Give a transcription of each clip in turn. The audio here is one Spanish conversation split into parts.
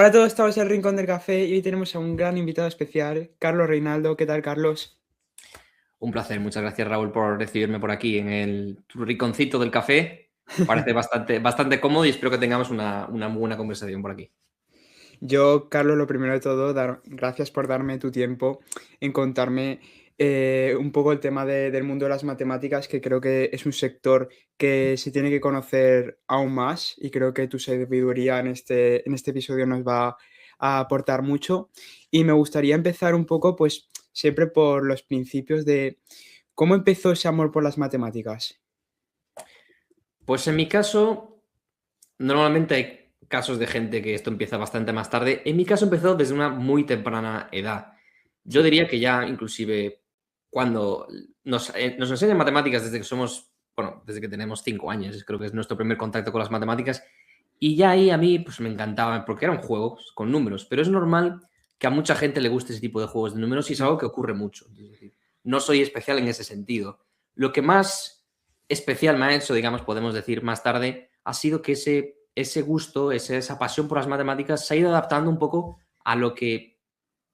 Hola a todos, estamos en el Rincón del Café y hoy tenemos a un gran invitado especial, Carlos Reinaldo. ¿Qué tal, Carlos? Un placer, muchas gracias Raúl por recibirme por aquí en el tu rinconcito del café. Me parece bastante cómodo y espero que tengamos una muy buena conversación por aquí. Yo, Carlos, lo primero de todo, gracias por darme tu tiempo en contarme un poco el tema del mundo de las matemáticas, que creo que es un sector que se tiene que conocer aún más y creo que tu sabiduría en este episodio nos va a aportar mucho. Y me gustaría empezar un poco, pues, siempre por los principios de cómo empezó ese amor por las matemáticas. Pues en mi caso, normalmente hay casos de gente que esto empieza bastante más tarde. En mi caso empezó desde una muy temprana edad. Yo Sí. diría que ya inclusive cuando nos enseñan matemáticas desde que somos, bueno, desde que tenemos 5 años, creo que es nuestro primer contacto con las matemáticas. Y ya ahí a mí pues me encantaba, porque eran juegos con números, pero es normal que a mucha gente le guste ese tipo de juegos de números y es Mm. algo que ocurre mucho. Es decir, no soy especial en ese sentido. Lo que más especial me ha hecho, digamos, podemos decir más tarde, ha sido que ese gusto, esa pasión por las matemáticas se ha ido adaptando un poco a lo que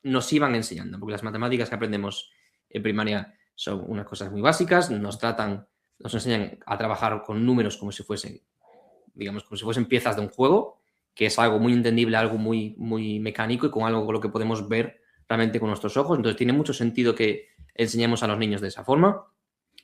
nos iban enseñando, porque las matemáticas que aprendemos en primaria son unas cosas muy básicas, nos enseñan a trabajar con números como si fuesen, digamos, como si fuesen piezas de un juego, que es algo muy entendible, algo muy mecánico y con algo con lo que podemos ver realmente con nuestros ojos. Entonces tiene mucho sentido que enseñemos a los niños de esa forma.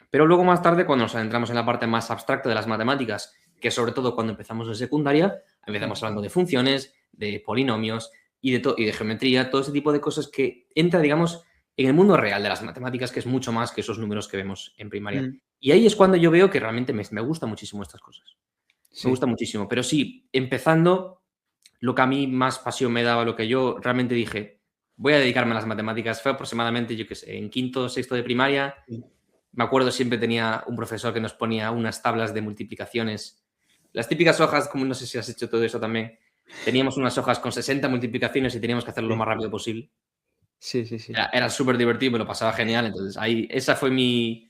Pero luego más tarde, cuando nos adentramos en la parte más abstracta de las matemáticas, que sobre todo cuando empezamos en secundaria, empezamos Mm. hablando de funciones, de polinomios y de geometría, todo ese tipo de cosas que entra, digamos, en el mundo real de las matemáticas, que es mucho más que esos números que vemos en primaria. Mm. Y ahí es cuando yo veo que realmente me gusta muchísimo estas cosas. Me Sí. gusta muchísimo. Pero sí, empezando, lo que a mí más pasión me daba, lo que yo realmente dije, voy a dedicarme a las matemáticas, fue aproximadamente, yo qué sé, en quinto o sexto de primaria. Sí. Me acuerdo, siempre tenía un profesor que nos ponía unas tablas de multiplicaciones. Las típicas hojas, como no sé si has hecho todo eso también. Teníamos unas hojas con 60 multiplicaciones y teníamos que hacerlo lo Sí, más rápido posible. sí, sí, sí. Era súper divertido, me lo pasaba genial. Entonces, ahí, esa fue el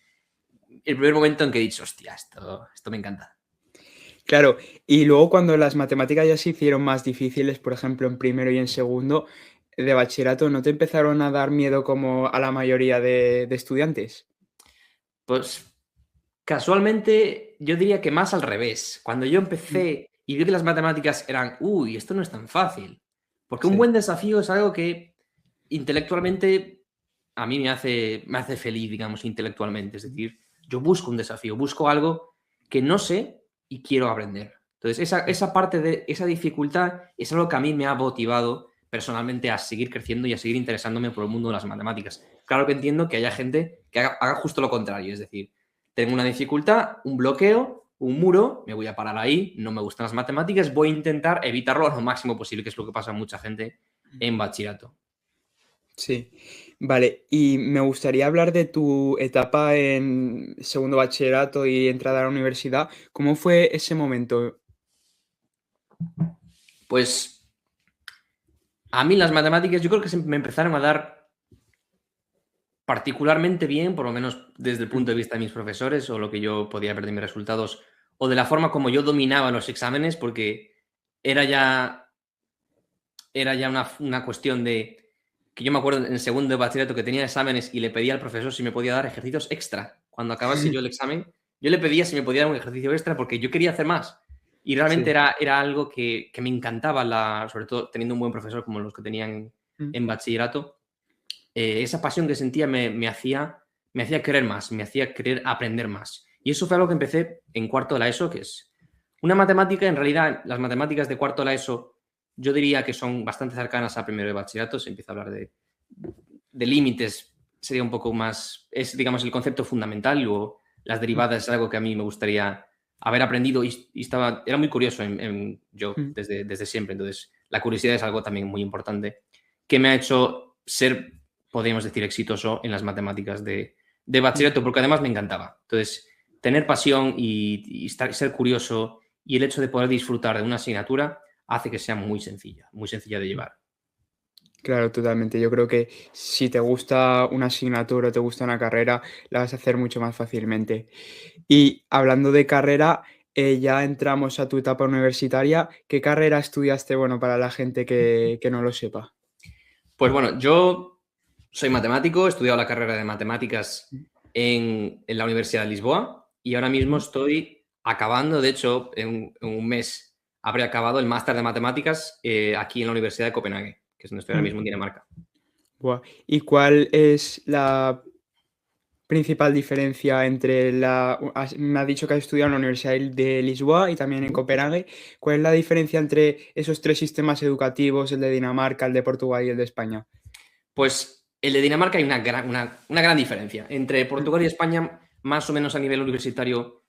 primer momento en que he dicho, hostia, esto me encanta. Claro, y luego cuando las matemáticas ya se hicieron más difíciles, por ejemplo, en primero y en segundo de bachillerato, ¿no te empezaron a dar miedo como a la mayoría de estudiantes? Pues casualmente, yo diría que más al revés. Cuando yo Mm. empecé y vi que las matemáticas eran, uy, esto no es tan fácil. Porque un Sí, buen desafío es algo que intelectualmente a mí me hace feliz, digamos, intelectualmente. Es decir, yo busco un desafío, busco algo que no sé y quiero aprender. Entonces, esa parte de esa dificultad es algo que a mí me ha motivado personalmente a seguir creciendo y a seguir interesándome por el mundo de las matemáticas. Claro que entiendo que haya gente que haga justo lo contrario, es decir, tengo una dificultad, un bloqueo, un muro, me voy a parar ahí, no me gustan las matemáticas, voy a intentar evitarlo lo máximo posible, que es lo que pasa a mucha gente en bachillerato. sí. Vale, y me gustaría hablar de tu etapa en segundo bachillerato y entrada a la universidad. ¿Cómo fue ese momento? Pues a mí las matemáticas yo creo que me empezaron a dar particularmente bien, por lo menos desde el Mm. punto de vista de mis profesores o lo que yo podía ver de mis resultados o de la forma como yo dominaba los exámenes, porque era ya, era ya una cuestión de que yo me acuerdo en el segundo de bachillerato que tenía exámenes y le pedía al profesor si me podía dar ejercicios extra. Cuando acabase yo el examen, yo le pedía si me podía dar un ejercicio extra porque yo quería hacer más. Y realmente Sí. era algo que me encantaba, sobre todo teniendo un buen profesor como los que tenían Mm. en bachillerato. Esa pasión que sentía me hacía querer más, me hacía querer aprender más. Y eso fue algo que empecé en cuarto de la ESO, que es una matemática, en realidad las matemáticas de cuarto de la ESO yo diría que son bastante cercanas a primero de bachillerato, se empieza a hablar de límites, sería un poco más, es digamos el concepto fundamental, y luego las Mm. derivadas es algo que a mí me gustaría haber aprendido y era muy curioso yo Mm. desde siempre, entonces la curiosidad es algo también muy importante que me ha hecho ser, podríamos decir, exitoso en las matemáticas de Mm. bachillerato, porque además me encantaba. Entonces, tener pasión y ser curioso y el hecho de poder disfrutar de una asignatura hace que sea muy sencilla de llevar. Claro, totalmente. Yo creo que si te gusta una asignatura o te gusta una carrera, la vas a hacer mucho más fácilmente. Y hablando de carrera, ya entramos a tu etapa universitaria. ¿Qué carrera estudiaste? Bueno, para la gente que no lo sepa. Pues bueno, yo soy matemático, he estudiado la carrera de matemáticas en la Universidad de Lisboa y ahora mismo Ujú. estoy acabando, de hecho, en un mes habré acabado el máster de matemáticas aquí en la Universidad de Copenhague, que es donde estoy ahora Mm. mismo en Dinamarca. Buah. ¿Y cuál es la principal diferencia entre me has dicho que has estudiado en la Universidad de Lisboa y también en Ujú. Copenhague? ¿Cuál es la diferencia entre esos tres sistemas educativos, el de Dinamarca, el de Portugal y el de España? Pues el de Dinamarca hay una gran diferencia. Entre Mm. Portugal y España, más o menos a nivel universitario,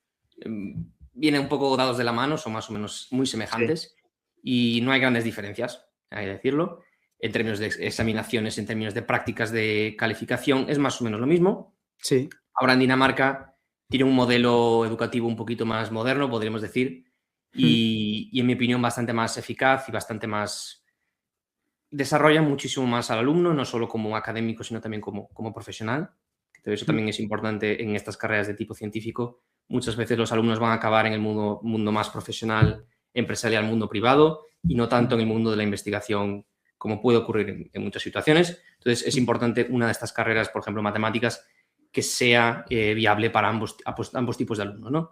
vienen un poco dados de la mano, son más o menos muy Sí, semejantes y no hay grandes diferencias, hay que decirlo. En términos de examinaciones, en términos de prácticas de calificación, es más o menos lo mismo. sí. Ahora en Dinamarca tiene un modelo educativo un poquito más moderno, podríamos decir, Mm. y en mi opinión bastante más eficaz y bastante más desarrolla muchísimo más al alumno, no solo como académico, sino también como profesional. Entonces, eso Mm. también es importante en estas carreras de tipo científico. Muchas veces los alumnos van a acabar en el mundo más profesional, empresarial, mundo privado, y no tanto en el mundo de la investigación, como puede ocurrir en muchas situaciones. Entonces, es Mm. importante una de estas carreras, por ejemplo, matemáticas, que sea viable para ambos tipos de alumnos, ¿no?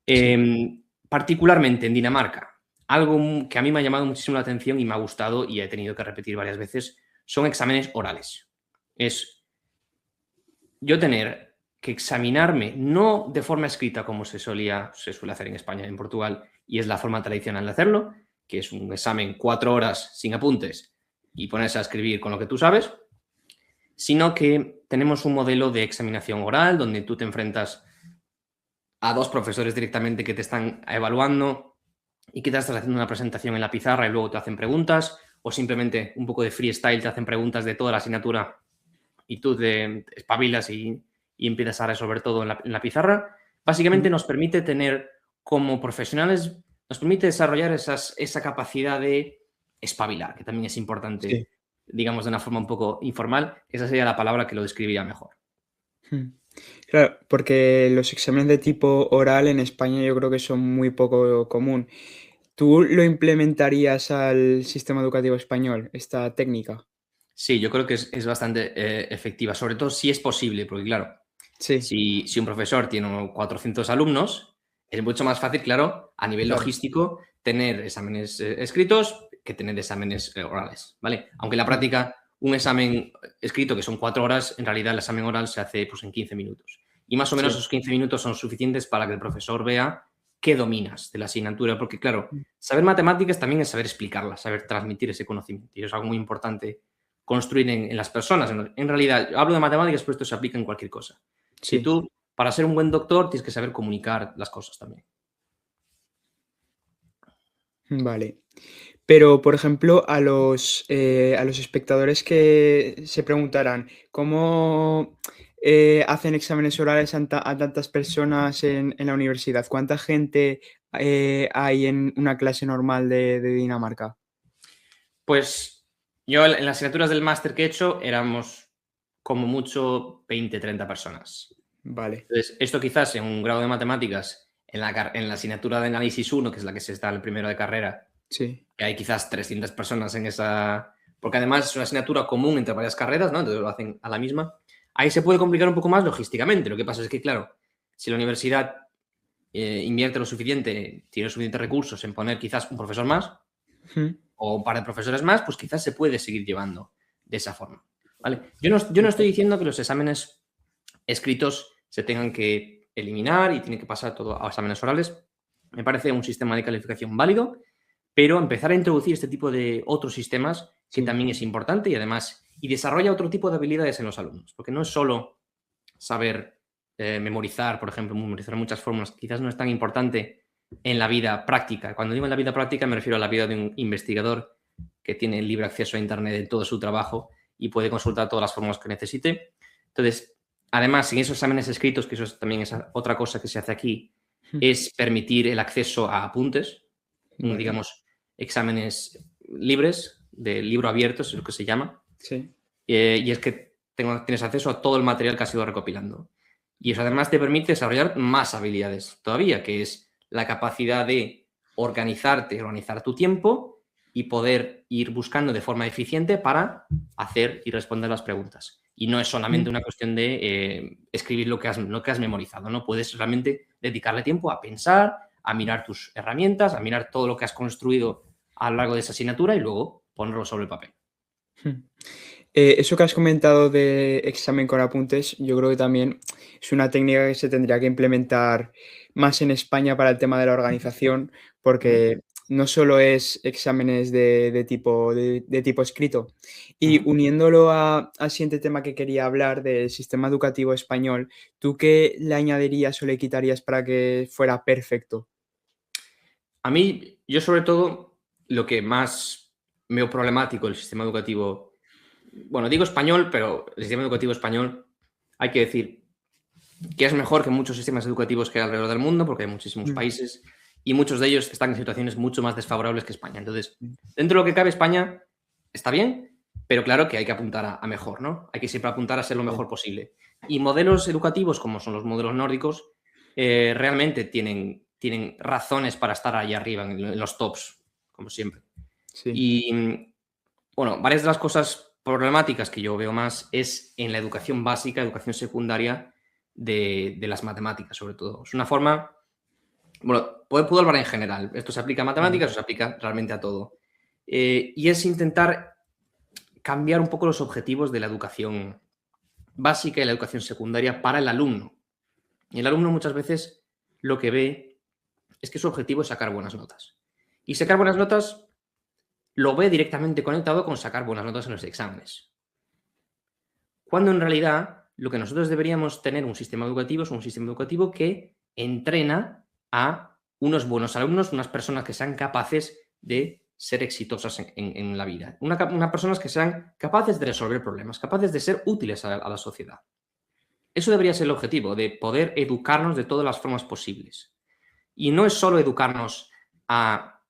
Sí. Particularmente en Dinamarca, algo que a mí me ha llamado muchísimo la atención y me ha gustado y he tenido que repetir varias veces son exámenes orales. Es yo tener que examinarme, no de forma escrita como se suele hacer en España y en Portugal, y es la forma tradicional de hacerlo, que es un examen 4 horas sin apuntes y ponerse a escribir con lo que tú sabes, sino que tenemos un modelo de examinación oral donde tú te enfrentas a dos profesores directamente que te están evaluando y que te estás haciendo una presentación en la pizarra y luego te hacen preguntas, o simplemente un poco de freestyle, te hacen preguntas de toda la asignatura y tú te espabilas y empiezas a resolver todo en la pizarra. Mm. Básicamente nos permite tener, como profesionales, nos permite desarrollar esa capacidad de espabilar, que también es Sí. importante, digamos, de una forma un poco informal. Esa sería la palabra que lo describiría mejor. Mm. Claro, porque los exámenes de tipo oral en España yo creo que son muy poco común. ¿Tú lo implementarías al sistema educativo español, esta técnica? Sí, yo creo que es bastante efectiva, sobre todo si es posible, porque claro, Sí, si un profesor tiene 400 alumnos, es mucho más fácil, claro, a nivel claro. logístico, tener exámenes escritos que tener exámenes orales, ¿vale? Aunque en la Mm. práctica un examen escrito, que son 4 horas, en realidad el examen oral se hace pues, en 15 minutos. Y más o menos Sí. esos 15 minutos son suficientes para que el profesor vea qué dominas de la asignatura, porque claro, Mm. saber matemáticas también es saber explicarlas, saber transmitir ese conocimiento. Y eso es algo muy importante construir en las personas. En realidad, hablo de matemáticas, pero esto se aplica en cualquier cosa. Si Sí, tú, para ser un buen doctor, tienes que saber comunicar las cosas también. vale. Pero, por ejemplo, a los espectadores que se preguntarán, ¿cómo hacen exámenes orales a tantas personas en la universidad? ¿Cuánta gente hay en una clase normal de Dinamarca? Pues yo en las asignaturas del máster que he hecho éramos como mucho 20, 30 personas. Vale, Entonces, esto quizás en un grado de matemáticas, en la asignatura de análisis uno, que es la que se está en el primero de carrera, sí, que hay quizás 300 personas en esa, porque además es una asignatura común entre varias carreras, ¿no? Entonces lo hacen a la misma. Ahí se puede complicar un poco más logísticamente. Lo que pasa es que, claro, si la universidad invierte lo suficiente, tiene suficientes recursos en poner quizás un profesor más mm, o un par de profesores más, pues quizás se puede seguir llevando de esa forma. ¿Vale? Yo no estoy diciendo que los exámenes escritos se tengan que eliminar y tienen que pasar todo a exámenes orales. Me parece un sistema de calificación válido, pero empezar a introducir este tipo de otros sistemas que sí, también es importante y además y desarrolla otro tipo de habilidades en los alumnos, porque no es solo saber memorizar, por ejemplo, memorizar muchas fórmulas, quizás no es tan importante en la vida práctica. Cuando digo en la vida práctica me refiero a la vida de un investigador que tiene libre acceso a Internet de todo su trabajo y puede consultar todas las fórmulas que necesite. Entonces, además, en esos exámenes escritos, que eso también es otra cosa que se hace aquí, mm, es permitir el acceso a apuntes, vale, digamos, exámenes libres, de libro abierto, es lo que se llama, sí, y es que tienes acceso a todo el material que has ido recopilando. Y eso además te permite desarrollar más habilidades todavía, que es la capacidad de organizar tu tiempo y poder ir buscando de forma eficiente para hacer y responder las preguntas. Y no es solamente una cuestión de escribir lo que has memorizado, ¿no? Puedes realmente dedicarle tiempo a pensar, a mirar tus herramientas, a mirar todo lo que has construido a lo largo de esa asignatura y luego ponerlo sobre el papel. Eso que has comentado de examen con apuntes, yo creo que también es una técnica que se tendría que implementar más en España para el tema de la organización, Ujú, porque no solo es exámenes de tipo escrito. Y ujú. uniéndolo al siguiente tema que quería hablar del sistema educativo español, ¿tú qué le añadirías o le quitarías para que fuera perfecto? A mí, yo sobre todo, lo que más veo problemático del sistema educativo, bueno, digo español, pero el sistema educativo español, hay que decir que es mejor que muchos sistemas educativos que hay alrededor del mundo, porque hay muchísimos Mm, países y muchos de ellos están en situaciones mucho más desfavorables que España. Entonces, mm, dentro de lo que cabe, España está bien, pero claro que hay que apuntar a mejor, ¿no? Hay que siempre apuntar a ser lo sí, mejor posible. Y modelos educativos, como son los modelos nórdicos, realmente tienen razones para estar ahí arriba, en los tops, como siempre. sí, Y bueno, varias de las cosas problemáticas que yo veo más es en la educación básica, educación secundaria de las matemáticas, sobre todo. Es una forma, bueno, puedo hablar en general. Esto se aplica a vale, matemáticas o se aplica realmente a todo. Y es intentar cambiar un poco los objetivos de la educación básica y la educación secundaria para el alumno. Y el alumno muchas veces lo que ve es que su objetivo es sacar buenas notas. Y sacar buenas notas lo ve directamente conectado con sacar buenas notas en los exámenes. Cuando en realidad lo que nosotros deberíamos tener un sistema educativo es un sistema educativo que entrena a unos buenos alumnos, unas personas que sean capaces de ser exitosas en la vida. Unas personas que sean capaces de resolver problemas, capaces de ser útiles a la sociedad. Eso debería ser el objetivo, de poder educarnos de todas las formas posibles. Y no es solo educarnos a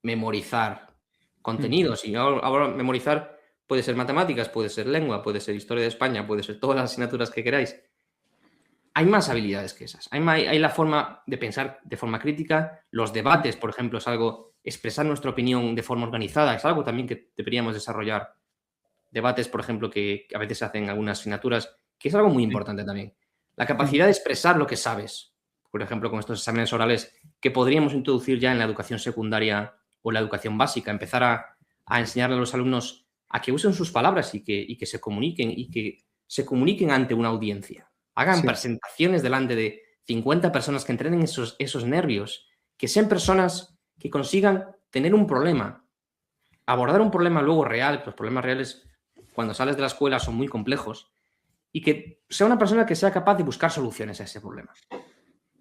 memorizar mm, contenidos. Y ahora memorizar puede ser matemáticas, puede ser lengua, puede ser historia de España, puede ser todas las asignaturas que queráis. Hay más habilidades que esas. Hay la forma de pensar de forma crítica. Los mm, debates, por ejemplo, es algo, expresar nuestra opinión de forma organizada, es algo también que deberíamos desarrollar. Debates, por ejemplo, que a veces se hacen en algunas asignaturas, que es algo muy sí, importante también. La mm, capacidad de expresar lo que sabes, por ejemplo, con estos exámenes orales, que podríamos introducir ya en la educación secundaria o la educación básica, empezar a enseñarle a los alumnos a que usen sus palabras y que se comuniquen ante una audiencia. Hagan sí, presentaciones delante de 50 personas, que entrenen esos nervios, que sean personas que consigan tener un problema, abordar un problema luego real, que los problemas reales cuando sales de la escuela son muy complejos, y que sea una persona que sea capaz de buscar soluciones a ese problema.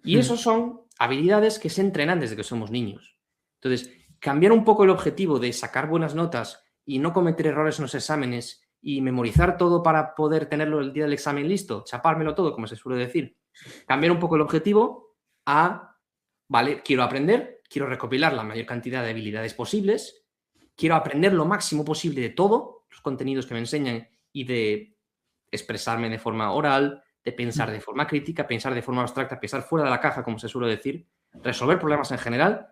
Y mm, eso son habilidades que se entrenan desde que somos niños. Entonces, cambiar un poco el objetivo de sacar buenas notas y no cometer errores en los exámenes y memorizar todo para poder tenerlo el día del examen listo, chapármelo todo, como se suele decir. Cambiar un poco el objetivo a, vale, quiero aprender, quiero recopilar la mayor cantidad de habilidades posibles, quiero aprender lo máximo posible de todo, los contenidos que me enseñan y de expresarme de forma oral, de pensar mm. de forma crítica, pensar de forma abstracta, pensar fuera de la caja, como se suele decir, resolver problemas en general,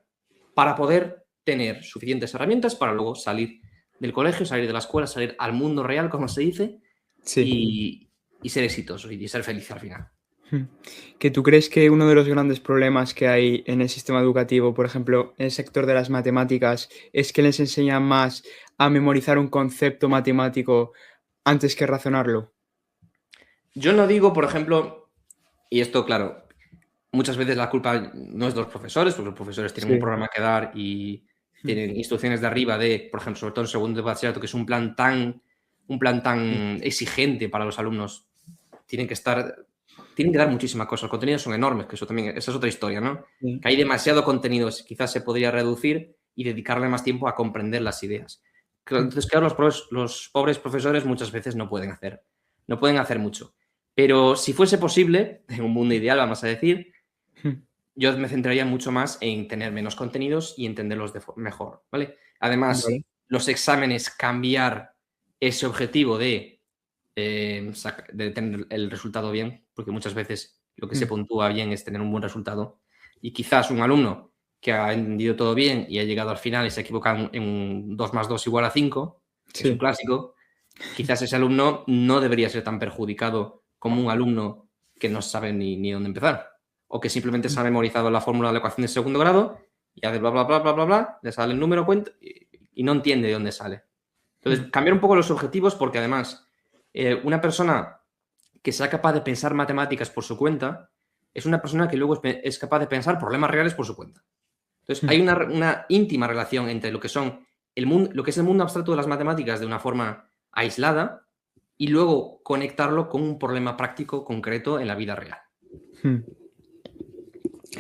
para poder tener suficientes herramientas para luego salir del colegio, salir de la escuela, salir al mundo real, como se dice, Sí. y ser exitoso y ser feliz al final. Mm. ¿Que tú crees que uno de los grandes problemas que hay en el sistema educativo, por ejemplo, en el sector de las matemáticas, es que les enseñan más a memorizar un concepto matemático antes que razonarlo? Yo no digo, por ejemplo, y esto, claro, muchas veces la culpa no es de los profesores, porque los profesores tienen un Sí. programa que dar y Mm, tienen instrucciones de arriba de, por ejemplo, sobre todo en segundo de bachillerato, que es un plan mm, tan exigente para los alumnos. Tienen que estar, tienen que dar muchísimas cosas. Los contenidos son enormes, que eso también, esa es otra historia, ¿no? sí. Que hay demasiado contenido, quizás se podría reducir y dedicarle más tiempo a comprender las ideas. Mm, Entonces, claro, los pobres profesores muchas veces no pueden hacer mucho. Pero si fuese posible, en un mundo ideal, vamos a decir, mm. yo me centraría mucho más en tener menos contenidos y entenderlos mejor, ¿vale? Además, Vale. los exámenes, cambiar ese objetivo de tener el resultado bien, porque muchas veces lo que se Mm, puntúa bien es tener un buen resultado. y quizás un alumno que ha entendido todo bien y ha llegado al final y se equivoca en un 2 más 2 igual a 5, que es un Sí. clásico, quizás ese alumno no debería ser tan perjudicado como un alumno que no sabe ni dónde empezar, o que simplemente se ha memorizado la fórmula de la ecuación de segundo grado y hace bla, bla, bla, bla, bla, bla, le sale el número, cuenta y no entiende de dónde sale. Entonces, cambiar un poco los objetivos porque además una persona que sea capaz de pensar matemáticas por su cuenta es una persona que luego es capaz de pensar problemas reales por su cuenta. Entonces, hay una íntima relación entre lo que son lo que es el mundo abstracto de las matemáticas de una forma aislada y luego conectarlo con un problema práctico concreto en la vida real.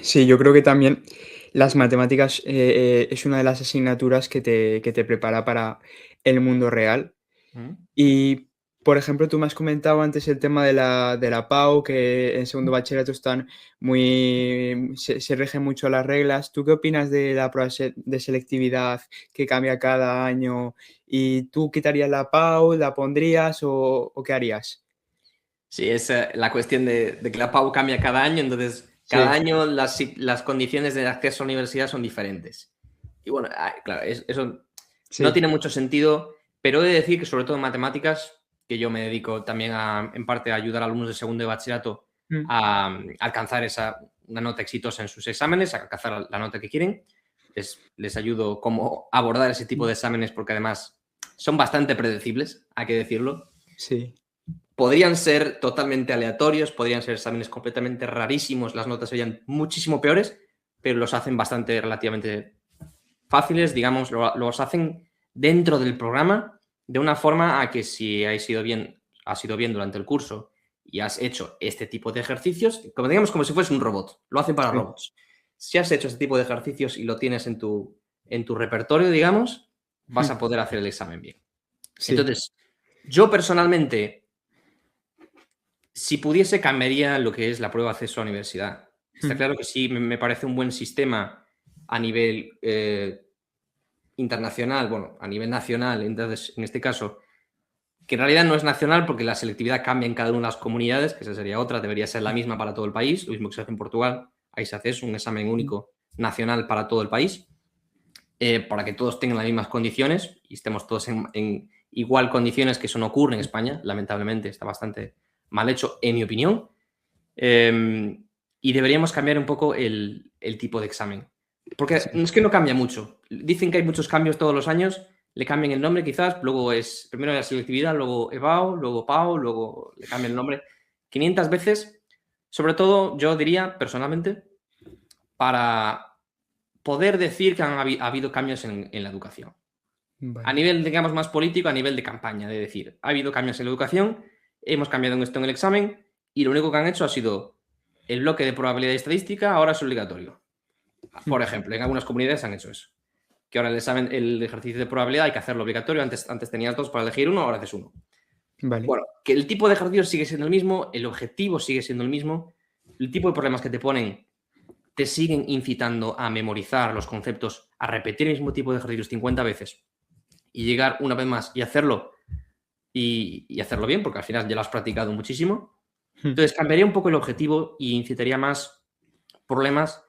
Sí, yo creo que también las matemáticas es una de las asignaturas que te prepara para el mundo real. Y, por ejemplo, tú me has comentado antes el tema de la PAU, que en segundo bachillerato están se rigen mucho las reglas. ¿Tú qué opinas de la prueba de selectividad que cambia cada año? ¿Y tú quitarías la PAU, la pondrías o qué harías? Sí, es la cuestión de que la PAU cambia cada año, entonces cada Sí, año las condiciones de acceso a la universidad son diferentes. Y bueno, claro, eso no sí. tiene mucho sentido, pero he de decir que sobre todo en matemáticas, que yo me dedico también en parte a ayudar a alumnos de segundo de bachillerato Mm, a alcanzar una nota exitosa en sus exámenes, a alcanzar la nota que quieren. Les ayudo cómo abordar ese tipo de exámenes porque además son bastante predecibles, hay que decirlo. sí. Podrían ser totalmente aleatorios, podrían ser exámenes completamente rarísimos, las notas serían muchísimo peores, pero los hacen bastante relativamente fáciles, digamos, los hacen dentro del programa de una forma a que si has ido bien durante el curso y has hecho este tipo de ejercicios, como digamos como si fuese un robot, lo hacen para Sí. robots. Si has hecho este tipo de ejercicios y lo tienes en tu repertorio, digamos, vas a poder hacer el examen bien. Sí. Entonces, yo personalmente si pudiese, cambiaría lo que es la prueba de acceso a la universidad. Está claro que sí, me parece un buen sistema a nivel internacional, bueno, a nivel nacional, entonces, en este caso, que en realidad no es nacional porque la selectividad cambia en cada una de las comunidades, que esa sería otra, debería ser la misma para todo el país, lo mismo que se hace en Portugal, ahí se hace eso, un examen único nacional para todo el país, para que todos tengan las mismas condiciones y estemos todos en igual condiciones, que eso no ocurre en España, lamentablemente, está bastante mal hecho, en mi opinión. Y deberíamos cambiar un poco el tipo de examen. Porque Sí. es que no cambia mucho. Dicen que hay muchos cambios todos los años, le cambian el nombre quizás, luego es primero la selectividad, luego EBAU, luego PAU, luego le cambian el nombre 500 veces. Sobre todo, yo diría personalmente, para poder decir que ha habido cambios en la educación. A Vale. nivel, digamos, más político, a nivel de campaña, de decir, ha habido cambios en la educación, hemos cambiado en esto en el examen y lo único que han hecho ha sido el bloque de probabilidad y estadística ahora es obligatorio. Por ejemplo, en algunas comunidades han hecho eso. Que ahora el ejercicio de probabilidad hay que hacerlo obligatorio. Antes tenías dos para elegir uno, ahora haces uno. Vale. Bueno, que el tipo de ejercicio sigue siendo el mismo, el objetivo sigue siendo el mismo, el tipo de problemas que te ponen te siguen incitando a memorizar los conceptos, a repetir el mismo tipo de ejercicios 50 veces y llegar una vez más y hacerlo hacerlo bien, porque al final ya lo has practicado muchísimo. Entonces, cambiaría un poco el objetivo y incitaría más problemas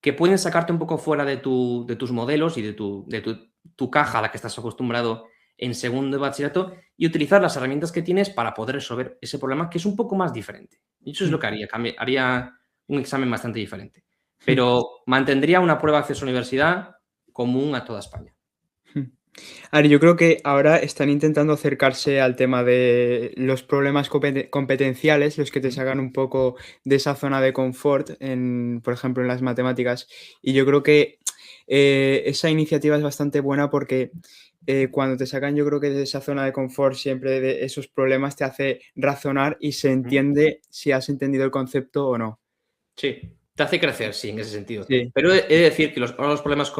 que pueden sacarte un poco fuera de tus modelos y de tu caja a la que estás acostumbrado en segundo de bachillerato y utilizar las herramientas que tienes para poder resolver ese problema que es un poco más diferente. Y eso es lo que haría. Haría un examen bastante diferente. Pero mantendría una prueba de acceso a la universidad común a toda España. A ver, yo creo que ahora están intentando acercarse al tema de los problemas competenciales, los que te sacan un poco de esa zona de confort, por ejemplo, en las matemáticas. Y yo creo que esa iniciativa es bastante buena porque cuando te sacan, yo creo que de esa zona de confort, siempre de esos problemas, te hace razonar y se entiende si has entendido el concepto o no. Sí, te hace crecer, sí, en ese sentido. Sí, Pero he de decir que ahora los problemas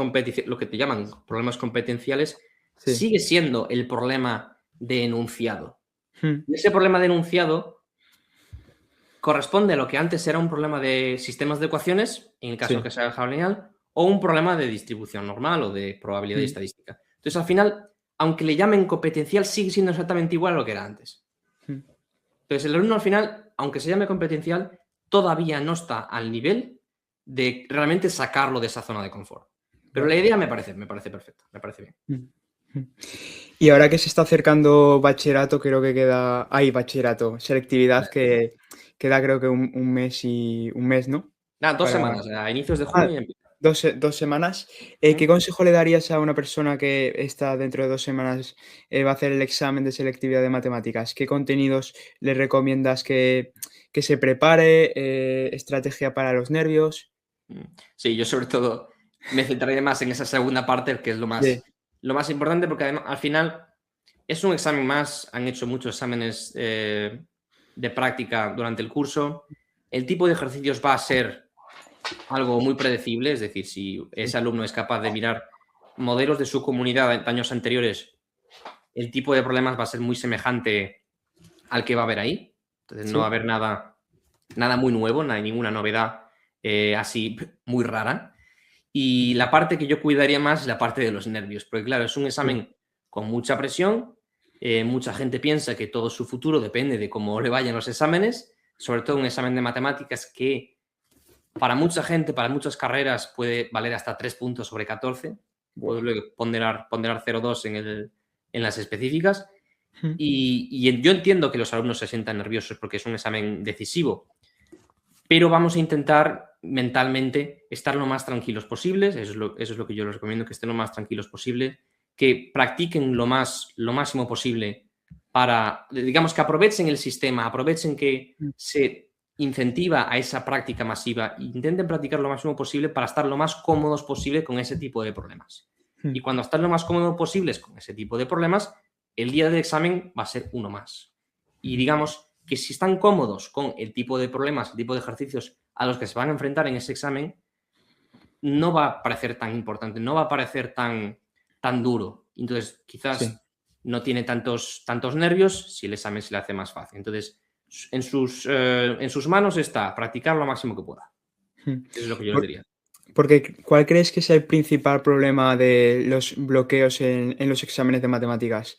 lo que te llaman problemas competenciales, sí. sigue siendo el problema de enunciado. Mm, Y ese problema de enunciado corresponde a lo que antes era un problema de sistemas de ecuaciones, en el caso sí. que sea álgebra lineal, o un problema de distribución normal o de probabilidad y Mm, estadística. Entonces, al final, aunque le llamen competencial, sigue siendo exactamente igual a lo que era antes. mm, Entonces, el alumno al final, aunque se llame competencial, todavía no está al nivel de realmente sacarlo de esa zona de confort. Pero la idea me parece perfecta, me parece bien. Y ahora que se está acercando bachillerato, creo que queda... bachillerato, selectividad, que queda creo que un mes un mes, ¿no? Nada, 2 Para... semanas, a inicios de Ah, junio ya empieza. 2 semanas. ¿Qué consejo le darías a una persona que está dentro de 2 semanas, va a hacer el examen de selectividad de matemáticas? ¿Qué contenidos le recomiendas que se prepare? ¿Estrategia para los nervios? Sí, yo sobre todo me centraré más en esa segunda parte, que es Sí, lo más importante, porque además, al final es un examen más, han hecho muchos exámenes de práctica durante el curso. El tipo de ejercicios va a ser algo muy predecible, es decir, si sí, ese alumno es capaz de mirar modelos de su comunidad en años anteriores, el tipo de problemas va a ser muy semejante al que va a haber ahí. Entonces no va a sí, haber nada muy nuevo, no hay ninguna novedad así muy rara. Y la parte que yo cuidaría más es la parte de los nervios, porque claro, es un sí, examen con mucha presión, mucha gente piensa que todo su futuro depende de cómo le vayan los exámenes, sobre todo un examen de matemáticas que para mucha gente, para muchas carreras puede valer hasta 3 puntos sobre 14, puedo buah, luego ponderar 0,2 en las específicas. mm, Y yo entiendo que los alumnos se sientan nerviosos porque es un examen decisivo, pero vamos a intentar mentalmente estar lo más tranquilos posibles, eso es lo que yo les recomiendo, que estén lo más tranquilos posible, que practiquen lo máximo posible para, digamos, que aprovechen el sistema, aprovechen que mm, se incentiva a esa práctica masiva e intenten practicar lo máximo posible para estar lo más cómodos posible con ese tipo de problemas. mm, Y cuando están lo más cómodos posibles con ese tipo de problemas, el día del examen va a ser uno más. Y mm, digamos que si están cómodos con el tipo de problemas, el tipo de ejercicios a los que se van a enfrentar en ese examen, no va a parecer tan importante, no va a parecer tan duro. Entonces, sí. quizás no tiene tantos nervios si el examen se le hace más fácil. Entonces, en sus manos está practicar lo máximo que pueda. Mm. Eso es lo que yo les Por diría. porque, ¿cuál crees que es el principal problema de los bloqueos en los exámenes de matemáticas?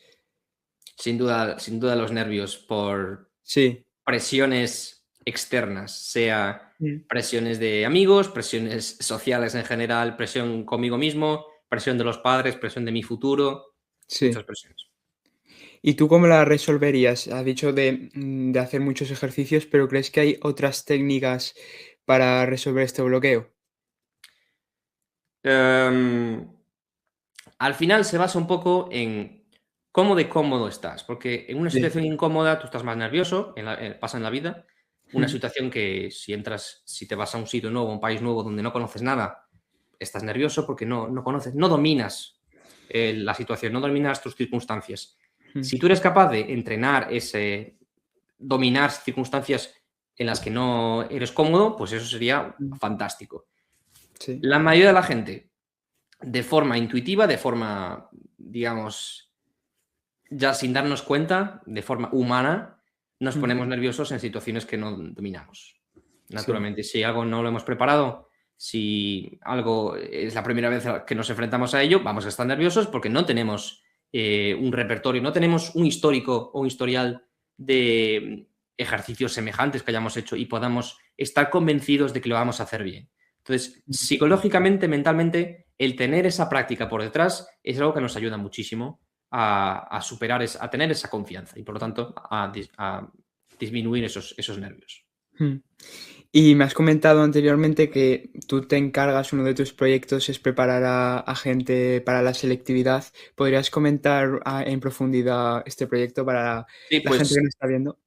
Sin duda los nervios por Sí. presiones externas, sea Mm. presiones de amigos, presiones sociales en general, presión conmigo mismo, presión de los padres, presión de mi futuro, muchas Sí. presiones. ¿Y tú cómo la resolverías? Has dicho de hacer muchos ejercicios, pero ¿crees que hay otras técnicas para resolver este bloqueo? Em, Al final se basa un poco en cómo de cómodo estás, porque en una Sí. situación incómoda tú estás más nervioso, pasa en la vida. Una Mm. situación que si te vas a un sitio nuevo, a un país nuevo donde no conoces nada, estás nervioso porque no conoces, no dominas la situación, no dominas tus circunstancias. Mm. Si tú eres capaz de entrenar dominar circunstancias en las que no eres cómodo, pues eso sería Mm. fantástico. Sí. La mayoría de la gente, de forma intuitiva, de forma, digamos, ya sin darnos cuenta, de forma humana, nos Mm. ponemos nerviosos en situaciones que no dominamos. Sí. Naturalmente, si algo no lo hemos preparado, si algo es la primera vez que nos enfrentamos a ello, vamos a estar nerviosos porque no tenemos un repertorio, no tenemos un histórico o un historial de ejercicios semejantes que hayamos hecho y podamos estar convencidos de que lo vamos a hacer bien. Entonces, Mm. psicológicamente, mentalmente, el tener esa práctica por detrás es algo que nos ayuda muchísimo a superar, a tener esa confianza y por lo tanto a disminuir esos nervios. Mm. Y me has comentado anteriormente que tú te encargas, uno de tus proyectos es preparar a gente para la selectividad. ¿Podrías comentar en profundidad este proyecto para Sí, la gente pues que nos está viendo?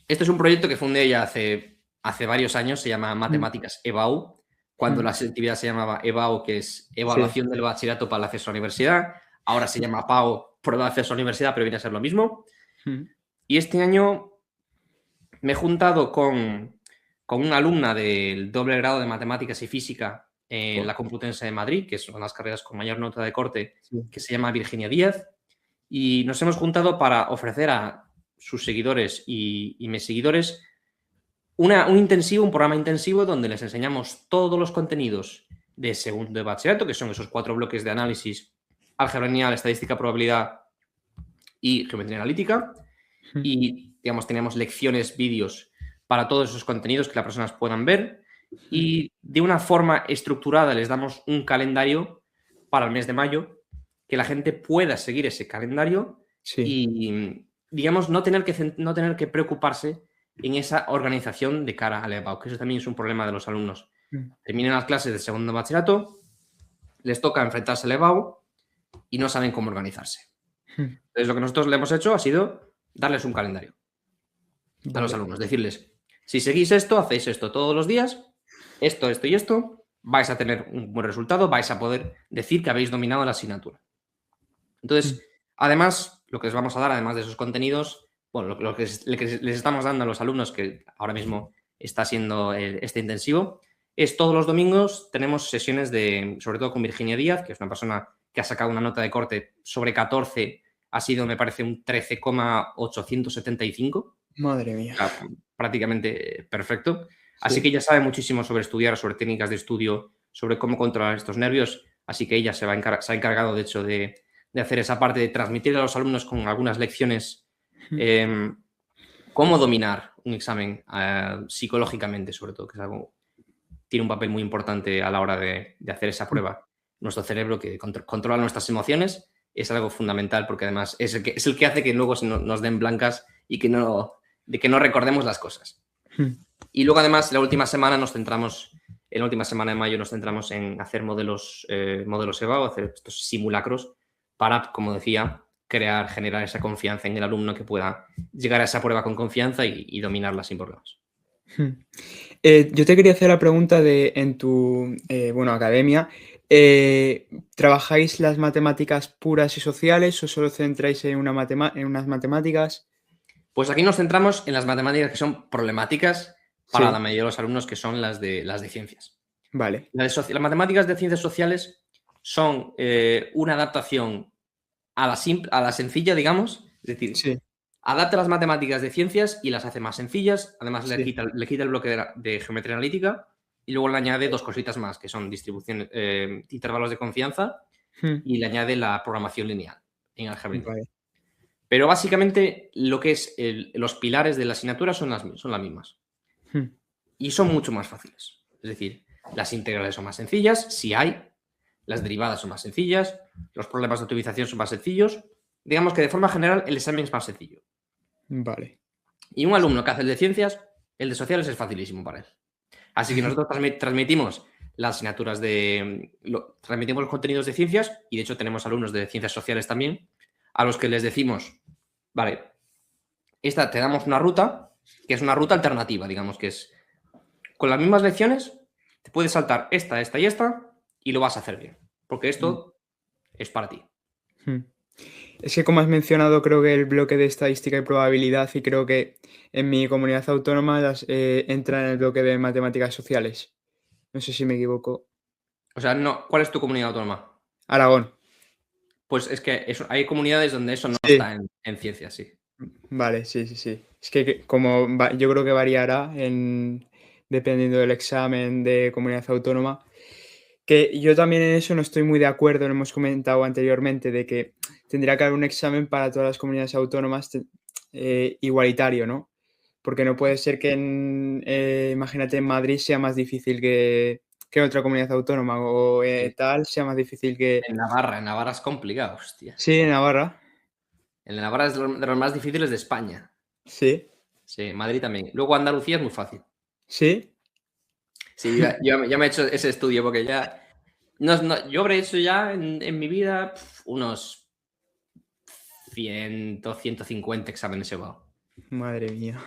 este es un proyecto que fundé ya hace varios años, se llama Mm, Matemáticas EBAU, cuando mm, la selectividad se llamaba EBAU, que es sí, Evaluación del Bachillerato para el Acceso a la Universidad, ahora se llama PAO, Prueba de Acceso a la Universidad, pero viene a ser lo mismo. mm, Y este año me he juntado con una alumna del doble grado de Matemáticas y Física en buah, la Complutense de Madrid, que son las carreras con mayor nota de corte, sí, que se llama Virginia Díaz, y nos hemos juntado para ofrecer a sus seguidores y mis seguidores un programa intensivo donde les enseñamos todos los contenidos de segundo de bachillerato, que son esos 4 bloques de análisis, álgebra lineal, estadística, probabilidad y geometría analítica, mm, y digamos tenemos lecciones, vídeos para todos esos contenidos que las personas puedan ver y de una forma estructurada les damos un calendario para el mes de mayo, que la gente pueda seguir ese calendario Sí. y, digamos, no tener que preocuparse en esa organización de cara al EBAU, que eso también es un problema de los alumnos. Mm. Terminan las clases de segundo bachillerato, les toca enfrentarse al EBAU y no saben cómo organizarse. Entonces, lo que nosotros le hemos hecho ha sido darles un calendario a los Vale. alumnos, decirles, si seguís esto, hacéis esto todos los días, esto y esto, vais a tener un buen resultado, vais a poder decir que habéis dominado la asignatura. Entonces, además, lo que les vamos a dar, además de esos contenidos, bueno, lo que les estamos dando a los alumnos, que ahora mismo está siendo este intensivo, es todos los domingos tenemos sesiones sobre todo con Virginia Díaz, que es una persona que ha sacado una nota de corte sobre 14, ha sido, me parece, un 13,875. Madre mía. Prácticamente perfecto. Así Sí. que ella sabe muchísimo sobre estudiar, sobre técnicas de estudio, sobre cómo controlar estos nervios. Así que ella se ha encargado, de hecho, de hacer esa parte, de transmitir a los alumnos con algunas lecciones cómo dominar un examen psicológicamente, sobre todo, que es algo, tiene un papel muy importante a la hora de hacer esa prueba. Nuestro cerebro, que controla nuestras emociones, es algo fundamental porque además es el que hace que luego nos den blancas y que no recordemos las cosas. Y luego, además, en la última semana de mayo nos centramos en hacer modelos EVA, hacer estos simulacros para, como decía, generar esa confianza en el alumno, que pueda llegar a esa prueba con confianza y dominarla sin problemas. Yo te quería hacer la pregunta en tu, academia, ¿trabajáis las matemáticas puras y sociales o solo centráis en unas matemáticas? Pues aquí nos centramos en las matemáticas que son problemáticas para la Sí, mayoría de los alumnos, que son las de ciencias. vale. Las matemáticas de ciencias sociales son una adaptación a la sencilla, digamos, es decir, Sí, adapta las matemáticas de ciencias y las hace más sencillas, además le sí. quita el bloque de geometría analítica y luego le añade dos cositas más, que son distribución, intervalos de confianza, y le añade la programación lineal en álgebra. Vale. Pero básicamente lo que es los pilares de la asignatura son las mismas. Y son mucho más fáciles. Es decir, las integrales son más sencillas, si hay, las derivadas son más sencillas, los problemas de optimización son más sencillos. Digamos que de forma general el examen es más sencillo. Vale. Y un alumno que hace el de ciencias, el de sociales es facilísimo para él. Así que nosotros transmitimos las asignaturas transmitimos los contenidos de ciencias, y de hecho tenemos alumnos de ciencias sociales también, a los que les decimos, vale, te damos una ruta, que es una ruta alternativa, digamos, que es con las mismas lecciones, te puedes saltar esta y esta, y lo vas a hacer bien, porque esto es para ti. Es que, como has mencionado, creo que el bloque de estadística y probabilidad, y creo que en mi comunidad autónoma entra en el bloque de matemáticas sociales. No sé si me equivoco. O sea, no, ¿cuál es tu comunidad autónoma? Aragón. Pues es que hay comunidades donde eso no Sí. está en ciencias, sí. Vale, sí, sí, sí. Es que yo creo que variará dependiendo del examen de comunidad autónoma. Que yo también en eso no estoy muy de acuerdo, lo hemos comentado anteriormente, de que tendría que haber un examen para todas las comunidades autónomas igualitario, ¿no? Porque no puede ser que imagínate, en Madrid sea más difícil que en otra comunidad autónoma, o Sí. tal sea más difícil que... En Navarra es complicado, hostia. Sí, en Navarra. En Navarra es de los más difíciles de España. Sí, Sí, Madrid también. Luego Andalucía es muy fácil. sí. Sí, ya me he hecho ese estudio porque ya... yo habré hecho ya en mi vida unos 100, 150 exámenes EBAU. Madre mía.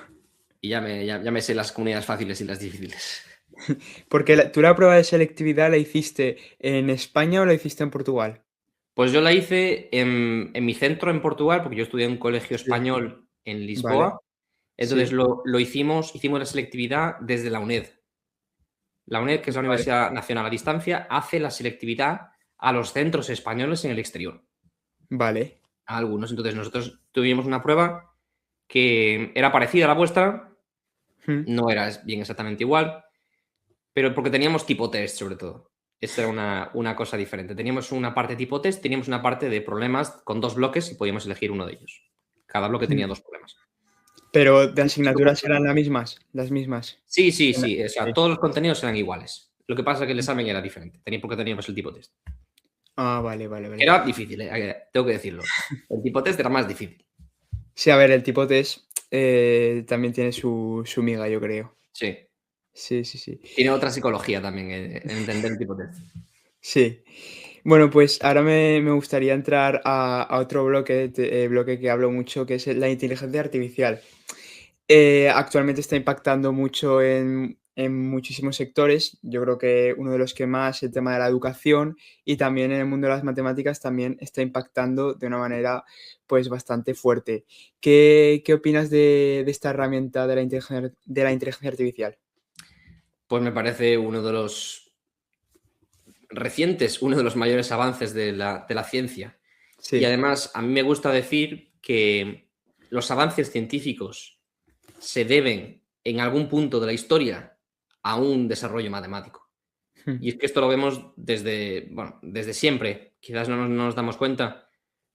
Y ya me sé las comunidades fáciles y las difíciles. Porque tú la prueba de selectividad la hiciste en España o la hiciste en Portugal. Pues yo la hice en mi centro en Portugal, porque yo estudié en un colegio Sí. español en Vale, Lisboa. Entonces sí, hicimos la selectividad desde la UNED. La UNED, que es la vale. Universidad Nacional a Distancia, hace la selectividad a los centros españoles en el exterior. Vale. A algunos. Entonces nosotros tuvimos una prueba que era parecida a la vuestra, no era bien exactamente igual, pero porque teníamos tipo test, sobre todo. Esta era una cosa diferente. Teníamos una parte tipo test, teníamos una parte de problemas con dos bloques y podíamos elegir uno de ellos. Cada bloque tenía dos problemas. Pero de asignaturas serán las mismas, las mismas. Sí, sí, sí. O sea, Sí. todos los contenidos eran iguales. Lo que pasa es que el examen era diferente. Porque teníamos el tipo test. Ah, vale, vale, vale. Era difícil, tengo que decirlo. El tipo test era más difícil. Sí, a ver, el tipo test también tiene su miga, yo creo. Sí. Sí, sí, sí. Tiene otra psicología también, en entender el tipo test. Sí. Bueno, pues ahora me gustaría entrar a otro bloque que hablo mucho, que es la inteligencia artificial. Actualmente está impactando mucho en muchísimos sectores. Yo creo que uno de los que más, el tema de la educación y también en el mundo de las matemáticas también está impactando de una manera pues bastante fuerte. ¿Qué opinas de esta herramienta de la inteligencia artificial? Pues me parece uno de los recientes, uno de los mayores avances de la ciencia. Y Sí. además, a mí me gusta decir que los avances científicos se deben en algún punto de la historia a un desarrollo matemático. Y es que esto lo vemos desde siempre. Quizás no nos damos cuenta,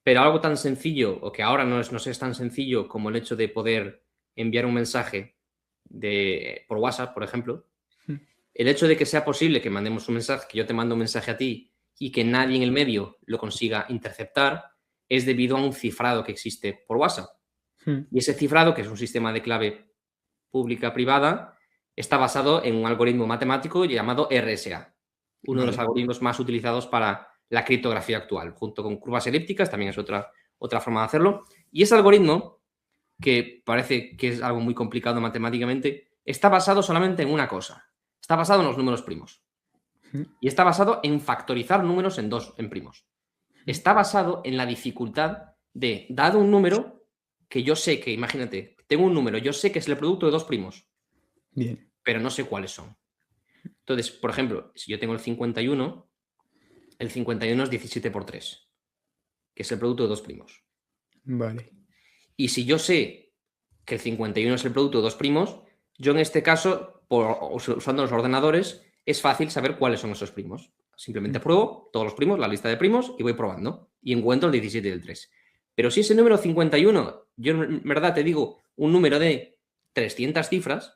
pero algo tan sencillo, o que ahora no es tan sencillo como el hecho de poder enviar un mensaje por WhatsApp, por ejemplo, el hecho de que sea posible que mandemos un mensaje, que yo te mando un mensaje a ti y que nadie en el medio lo consiga interceptar, es debido a un cifrado que existe por WhatsApp. Y ese cifrado, que es un sistema de clave pública-privada, está basado en un algoritmo matemático llamado RSA, uno de los Vale. algoritmos más utilizados para la criptografía actual, junto con curvas elípticas, también es otra forma de hacerlo. Y ese algoritmo, que parece que es algo muy complicado matemáticamente, está basado solamente en una cosa. Está basado en los números primos. Y está basado en factorizar números en primos. Está basado en la dificultad de, dado un número, que yo sé que, imagínate, tengo un número, yo sé que es el producto de dos primos, Bien. pero no sé cuáles son. Entonces, por ejemplo, si yo tengo el 51 es 17 por 3, que es el producto de dos primos. Vale. Y si yo sé que el 51 es el producto de dos primos, yo en este caso, usando los ordenadores, es fácil saber cuáles son esos primos. Simplemente pruebo todos los primos, la lista de primos, y voy probando. Y encuentro el 17 y el 3. Pero si ese número 51, yo en verdad te digo un número de 300 cifras,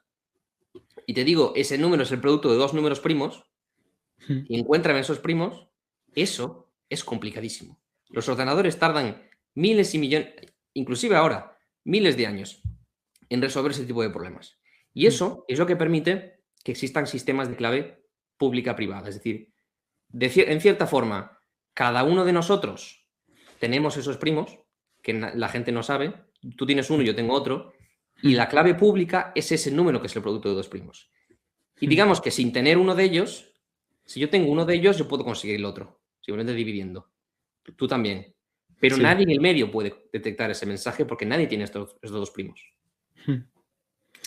y te digo ese número es el producto de dos números primos, y encuéntrame esos primos, eso es complicadísimo. Los ordenadores tardan miles y millones, inclusive ahora, miles de años en resolver ese tipo de problemas. Y eso es lo que permite que existan sistemas de clave pública-privada. Es decir, en cierta forma, cada uno de nosotros tenemos esos primos que la gente no sabe. Tú tienes uno, yo tengo otro. Y la clave pública es ese número que es el producto de dos primos. Y digamos que sin tener uno de ellos, si yo tengo uno de ellos, yo puedo conseguir el otro, simplemente dividiendo. Tú también. Pero Sí. nadie en el medio puede detectar ese mensaje porque nadie tiene estos dos primos.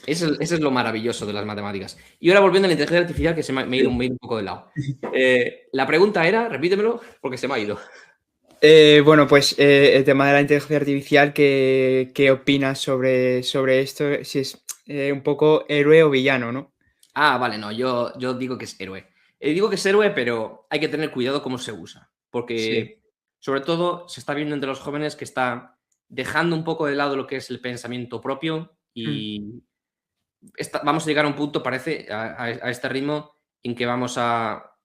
Eso es lo maravilloso de las matemáticas. Y ahora volviendo a la inteligencia artificial, que me ha ido un poco de lado. La pregunta era, repítemelo, porque se me ha ido. Bueno, pues el tema de la inteligencia artificial, ¿qué opinas sobre esto? Si es un poco héroe o villano, ¿no? Ah, vale, no, yo digo que es héroe. Digo que es héroe, pero hay que tener cuidado cómo se usa. Sí. Porque, sobre todo, se está viendo entre los jóvenes que está dejando un poco de lado lo que es el pensamiento propio y vamos a llegar a un punto, parece, a este ritmo, en que vamos a,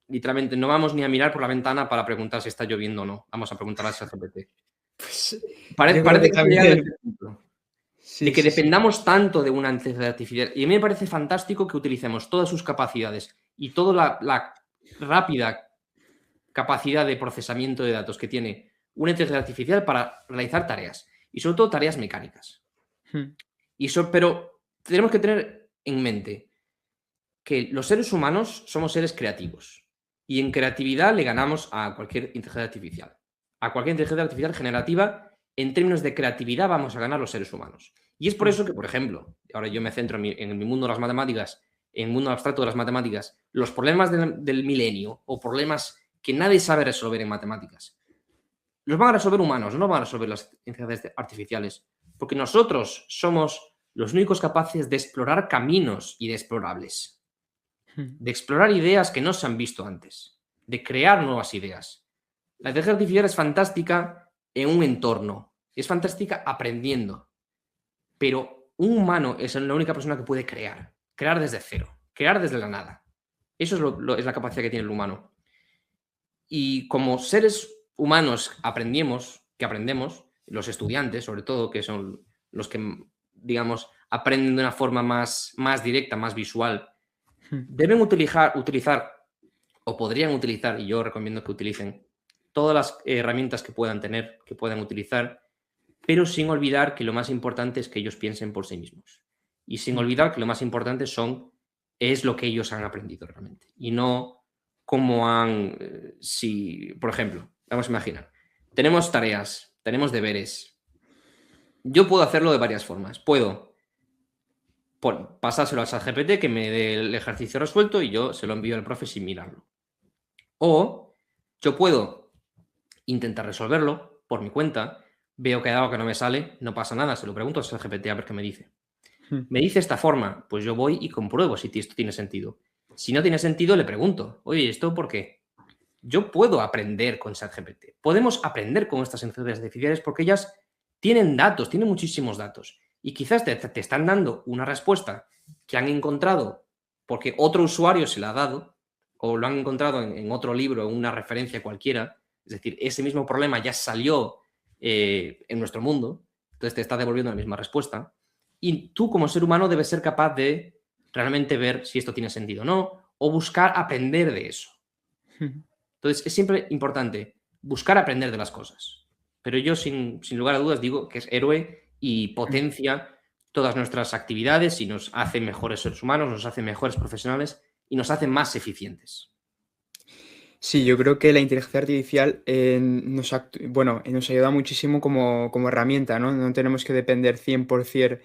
literalmente, no vamos ni a mirar por la ventana para preguntar si está lloviendo o no. Vamos a preguntar a ChatGPT. Pues yo creo Parece que que está llegando a también. este punto de Sí, que sí, sí. dependamos tanto de una inteligencia artificial. Y a mí me parece fantástico que utilicemos todas sus capacidades y toda la rápida capacidad de procesamiento de datos que tiene una inteligencia artificial para realizar tareas. Y sobre todo tareas mecánicas. Pero tenemos que tener en mente que los seres humanos somos seres creativos. Y en creatividad le ganamos a cualquier inteligencia artificial. A cualquier inteligencia artificial generativa, en términos de creatividad, vamos a ganar los seres humanos. Y es por eso que, por ejemplo, ahora yo me centro en mi mundo de las matemáticas, en el mundo abstracto de las matemáticas, los problemas del milenio o problemas que nadie sabe resolver en matemáticas, los van a resolver humanos, no los van a resolver las inteligencias artificiales. Porque nosotros somos los únicos capaces de explorar caminos inexplorables, de explorar ideas que no se han visto antes, de crear nuevas ideas. La inteligencia artificial es fantástica en un entorno, es fantástica aprendiendo, pero un humano es la única persona que puede crear desde cero, crear desde la nada. Eso es la capacidad que tiene el humano. Y como seres humanos aprendemos, los estudiantes sobre todo, que son los que, digamos, aprenden de una forma más directa, más visual, deben utilizar o podrían utilizar, y yo recomiendo que utilicen, todas las herramientas que puedan tener, que puedan utilizar, pero sin olvidar que lo más importante es que ellos piensen por sí mismos. Y sin olvidar que lo más importante es lo que ellos han aprendido realmente. Y no cómo si, por ejemplo, vamos a imaginar, tenemos tareas, tenemos deberes. Yo puedo hacerlo de varias formas. Puedo pasárselo al ChatGPT que me dé el ejercicio resuelto y yo se lo envío al profe sin mirarlo. O yo puedo intentar resolverlo por mi cuenta, veo que hay algo que no me sale, no pasa nada, se lo pregunto al ChatGPT a ver qué me dice. Me dice esta forma, pues yo voy y compruebo si esto tiene sentido. Si no tiene sentido, le pregunto, oye, ¿esto por qué? Yo puedo aprender con ChatGPT. Podemos aprender con estas inteligencias artificiales porque ellas tienen datos, tienen muchísimos datos. Y quizás te están dando una respuesta que han encontrado porque otro usuario se la ha dado o lo han encontrado en otro libro, en una referencia cualquiera. Es decir, ese mismo problema ya salió en nuestro mundo, entonces te está devolviendo la misma respuesta. Y tú como ser humano debes ser capaz de realmente ver si esto tiene sentido o no, o buscar aprender de eso. Entonces es siempre importante buscar aprender de las cosas. Pero yo sin lugar a dudas digo que es héroe y potencia todas nuestras actividades y nos hace mejores seres humanos, nos hace mejores profesionales y nos hace más eficientes. Sí, yo creo que la inteligencia artificial nos ayuda muchísimo como herramienta, ¿no? No tenemos que depender 100%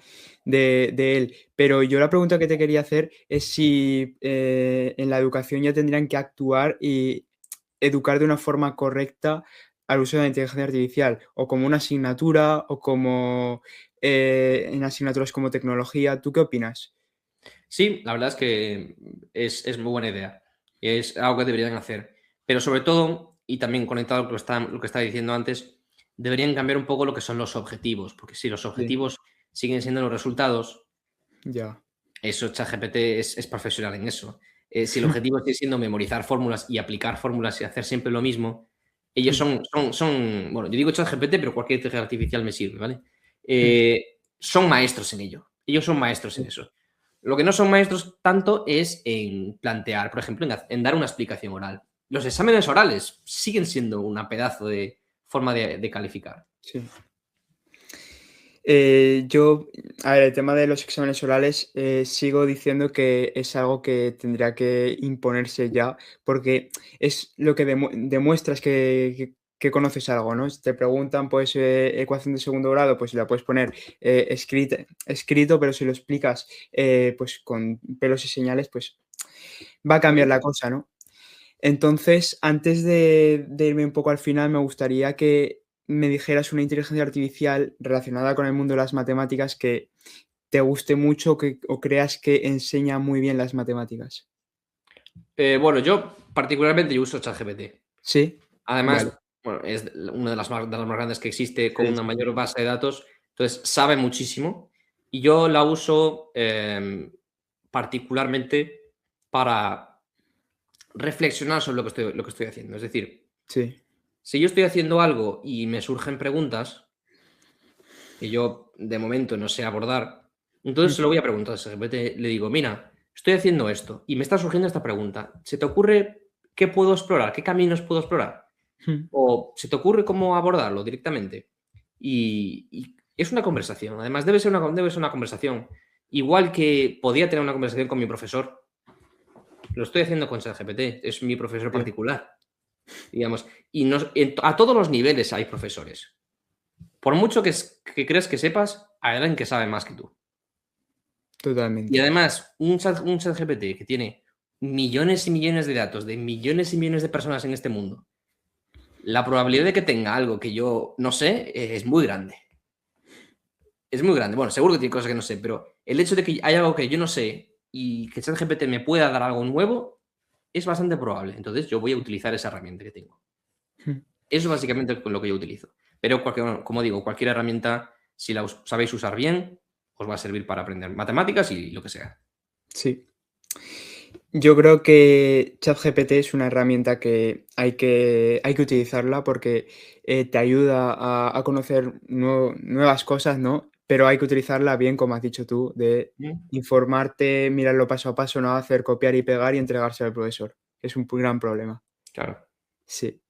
de él. Pero yo la pregunta que te quería hacer es si en la educación ya tendrían que actuar y educar de una forma correcta al uso de la inteligencia artificial, o como una asignatura, o como en asignaturas como tecnología. ¿Tú qué opinas? Sí, la verdad es que es muy buena idea. Es algo que deberían hacer. Pero sobre todo, y también conectado con lo que estaba diciendo antes, deberían cambiar un poco lo que son los objetivos. Porque si los Sí, objetivos siguen siendo los resultados, ya. eso ChatGPT es profesional en eso. Si el objetivo sigue siendo memorizar fórmulas y aplicar fórmulas y hacer siempre lo mismo, ellos bueno, yo digo ChatGPT, pero cualquier inteligencia artificial me sirve, ¿vale? Son maestros en ello. Ellos son maestros en eso. Lo que no son maestros tanto es en plantear, por ejemplo, en dar una explicación oral. Los exámenes orales siguen siendo una pedazo de forma de calificar. Sí. A ver, el tema de los exámenes orales, sigo diciendo que es algo que tendría que imponerse ya, porque es lo que demuestras que conoces algo, ¿no? Si te preguntan, pues, ecuación de segundo grado, pues la puedes poner escrito, pero si lo explicas, pues con pelos y señales, pues va a cambiar la cosa, ¿no? Entonces, antes de irme un poco al final, me gustaría que me dijeras una inteligencia artificial relacionada con el mundo de las matemáticas que te guste mucho o creas que enseña muy bien las matemáticas. Bueno, yo particularmente yo uso ChatGPT. ¿Sí? Vale. Además, bueno, es una de las más grandes que existe con Sí, una sí. mayor base de datos, entonces sabe muchísimo y yo la uso particularmente para reflexionar sobre lo que estoy haciendo. Es decir, Sí. si yo estoy haciendo algo y me surgen preguntas que yo de momento no sé abordar, entonces se lo voy a preguntar a ChatGPT. Le digo, mira, estoy haciendo esto y me está surgiendo esta pregunta. ¿Se te ocurre qué puedo explorar? ¿Qué caminos puedo explorar? ¿O se te ocurre cómo abordarlo directamente? Y es una conversación. Además, debe ser una conversación. Igual que podía tener una conversación con mi profesor, lo estoy haciendo con ChatGPT. Es mi profesor Sí, particular, digamos. Y a todos los niveles hay profesores. Por mucho que creas que sepas, hay alguien que sabe más que tú. Y totalmente. además, un ChatGPT que tiene millones y millones de datos de millones y millones de personas en este mundo, la probabilidad de que tenga algo que yo no sé es muy grande. Es muy grande. Bueno, seguro que tiene cosas que no sé, pero el hecho de que haya algo que yo no sé y que ChatGPT me pueda dar algo nuevo es bastante probable. Entonces, yo voy a utilizar esa herramienta que tengo. Eso es básicamente con lo que yo utilizo. Pero, como digo, cualquier herramienta, si la sabéis usar bien, os va a servir para aprender matemáticas y lo que sea. Sí. Yo creo que ChatGPT es una herramienta que hay que utilizarla porque te ayuda a conocer nuevas cosas, ¿no? Pero hay que utilizarla bien, como has dicho tú, de Mm. informarte, mirarlo paso a paso, no hacer copiar y pegar y entregarse al profesor. Es un gran problema. Claro. Sí.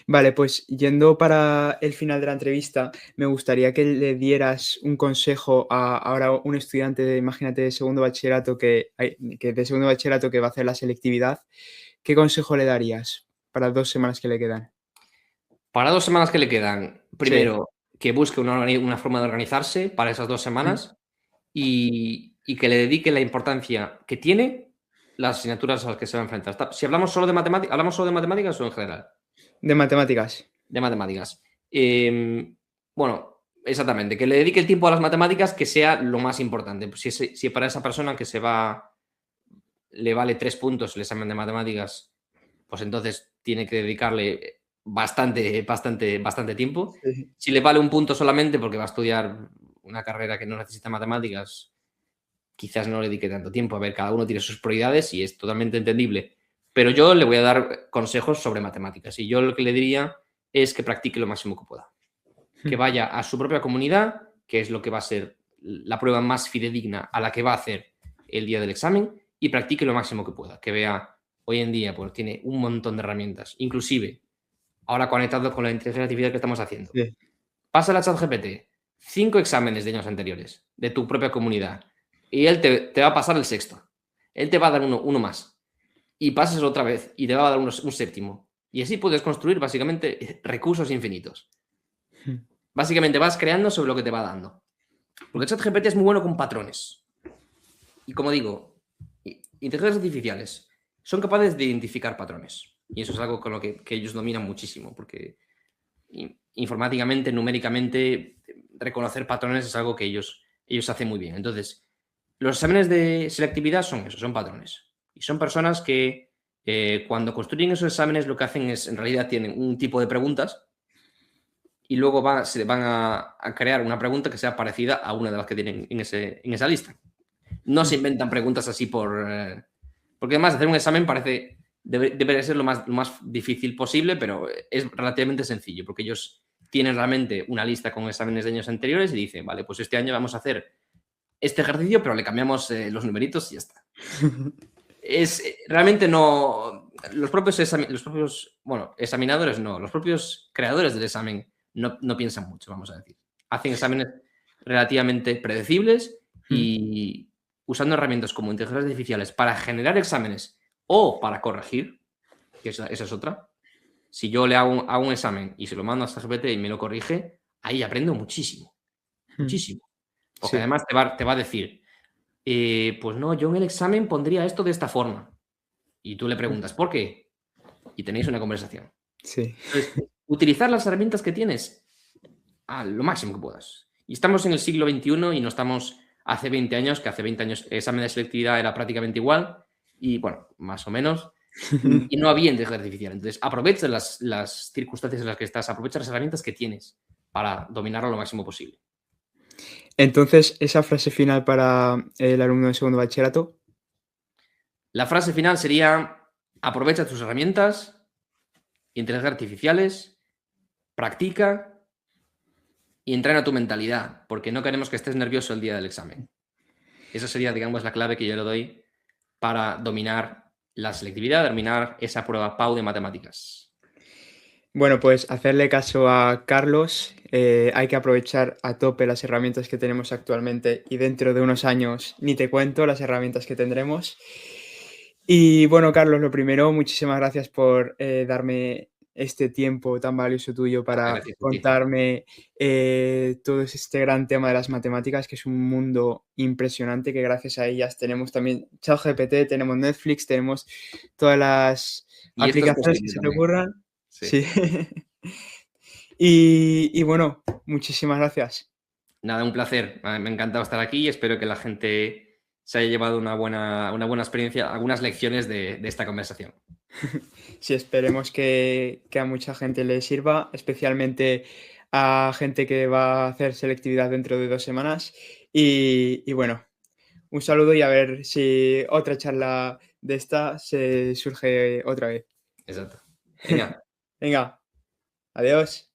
Vale, pues yendo para el final de la entrevista, me gustaría que le dieras un consejo a ahora un estudiante de, imagínate, de segundo bachillerato que va a hacer la selectividad. ¿Qué consejo le darías para las 2 semanas que le quedan? Para 2 semanas que le quedan, Sí. primero, que busque una forma de organizarse para esas 2 Mm. semanas y que le dedique la importancia que tiene las asignaturas a las que se va a enfrentar. Si hablamos solo de matemáticas, ¿hablamos solo de matemáticas o en general? De matemáticas. De matemáticas. Bueno, exactamente, que le dedique el tiempo a las matemáticas que sea lo más importante. Pues si para esa persona que se va le vale 3 puntos el examen de matemáticas, pues entonces tiene que dedicarle bastante tiempo. Sí. Si le vale un punto solamente porque va a estudiar una carrera que no necesita matemáticas, quizás no le dedique tanto tiempo. A ver, cada uno tiene sus prioridades y es totalmente entendible. Pero yo le voy a dar consejos sobre matemáticas y yo lo que le diría es que practique lo máximo que pueda. Que Mm. vaya a su propia comunidad, que es lo que va a ser la prueba más fidedigna a la que va a hacer el día del examen, y practique lo máximo que pueda. Que vea, hoy en día, pues tiene un montón de herramientas, inclusive ahora conectado con la inteligencia artificial que estamos haciendo. Sí. Pasa la ChatGPT 5 exámenes de años anteriores de tu propia comunidad y él te va a pasar el sexto. Él te va a dar uno más y pasas otra vez y te va a dar un séptimo. Y así puedes construir básicamente recursos infinitos. Mm. Básicamente vas creando sobre lo que te va dando. Porque ChatGPT es muy bueno con patrones. Y como digo, inteligencias artificiales son capaces de identificar patrones. Y eso es algo con lo que ellos dominan muchísimo, porque informáticamente, numéricamente, reconocer patrones es algo que ellos hacen muy bien. Entonces, los exámenes de selectividad son eso, son patrones. Y son personas que cuando construyen esos exámenes lo que hacen es, en realidad, tienen un tipo de preguntas y luego se van a crear una pregunta que sea parecida a una de las que tienen en esa lista. No se inventan preguntas así porque además hacer un examen debe ser lo más difícil posible, pero es relativamente sencillo, porque ellos tienen realmente una lista con exámenes de años anteriores y dicen, vale, pues este año vamos a hacer este ejercicio, pero le cambiamos los numeritos y ya está. Realmente no. Los propios examinadores no, los propios creadores del examen no piensan mucho, vamos a decir. Hacen exámenes relativamente predecibles y usando herramientas como inteligencias artificiales para generar exámenes o para corregir, que esa es otra. Si yo le hago un examen y se lo mando a ChatGPT y me lo corrige, ahí aprendo muchísimo, muchísimo. Porque Sí. además te va a decir, pues no, yo en el examen pondría esto de esta forma. Y tú le preguntas, ¿por qué? Y tenéis una conversación. Sí. Entonces, utilizar las herramientas que tienes a lo máximo que puedas. Y estamos en el siglo XXI y no estamos hace 20 años, que hace 20 años el examen de selectividad era prácticamente igual, y bueno, más o menos, y no había inteligencia artificial. Entonces, aprovecha las circunstancias en las que estás, aprovecha las herramientas que tienes para dominarlo lo máximo posible. Entonces, esa frase final para el alumno de segundo bachillerato. La frase final sería, aprovecha tus herramientas, inteligencias artificiales, practica y entrena tu mentalidad, porque no queremos que estés nervioso el día del examen. Esa sería, digamos, la clave que yo le doy para dominar la selectividad, dominar esa prueba PAU de matemáticas. Bueno, pues hacerle caso a Carlos, hay que aprovechar a tope las herramientas que tenemos actualmente y dentro de unos años ni te cuento las herramientas que tendremos. Y bueno, Carlos, lo primero, muchísimas gracias por darme este tiempo tan valioso tuyo para Gracias a ti. contarme todo este gran tema de las matemáticas, que es un mundo impresionante, que gracias a ellas tenemos también ChatGPT, tenemos Netflix, tenemos todas las Y esto es aplicaciones que posible se te también. ocurran. Sí. Sí. Y bueno, muchísimas gracias. Nada, un placer. Me ha encantado estar aquí y espero que la gente se haya llevado una buena experiencia, algunas lecciones de esta conversación. Sí, esperemos que a mucha gente le sirva, especialmente a gente que va a hacer selectividad dentro de 2 semanas. Y bueno, un saludo y a ver si otra charla de esta se surge otra vez. Exacto. Venga. Venga, adiós.